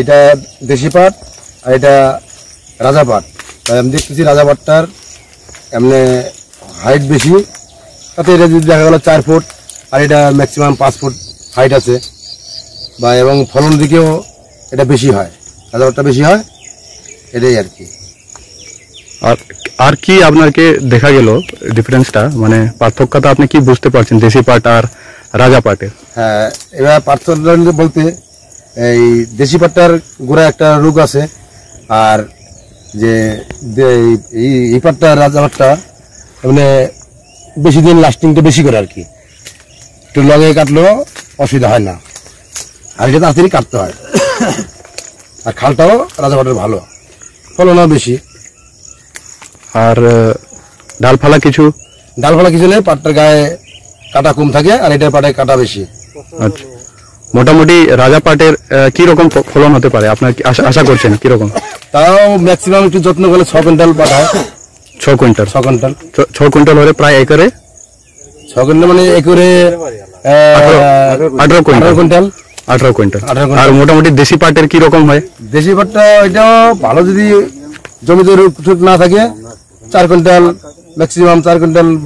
এটা দেশি পাট আর এটা রাজা পাট। তাই আমি দেখতেছি রাজা পাটটার এমনি হাইট বেশি, তাতে এটা যদি দেখা গেল 4 ফুট আর এটা ম্যাক্সিমাম 5 ফুট হাইট আছে বা এবং ফলন দিকেও এটা বেশি হয়, রাজা পাটটা বেশি হয়, এটাই আর কি। আর কি আপনাকে দেখা গেল ডিফারেন্সটা, মানে পার্থক্যটা আপনি কি বুঝতে পারছেন দেশি পাট আর রাজা পাটের? হ্যাঁ, এবার পার্থক্য বলতে এই দেশি পাটটার গোড়ায় একটা রোগ আছে, আর যে এই পাটটা রাজা পাটটা মানে বেশি দিন লাস্টিংটা বেশি করে আর কি, একটু লগে কাটলেও অসুবিধা হয় না, আর এটা তাড়াতাড়ি কাটতে হয়। আর খালটাও রাজা পাটের ভালো, ফলনও বেশি। আর ডালফালা কিছু নেই, পাটটার গায়ে কাটা কম থাকে আর এটার পাটে কাটা বেশি। আচ্ছা, মোটামুটি রাজা পাটের কি রকম ফলন হতে পারে আপনার আশা করছেন কিরকম? তাও ম্যাক্সিমাম একটু যত্ন করলে 6 কুইন্টাল পাট হয়। 6 কুইন্টাল 6 কুইন্টাল হলে প্রায় একরে 6 কুইন্টাল মানে একরে 18 কুইন্টাল। আর মোটামুটি দেশি পাটের কি রকম হয়? দেশি পাটটা এটাও ভালো, যদি জমিতে রোগ না থাকে 4 কুইন্টাল ম্যাক্সিমাম 4 কুইন্টাল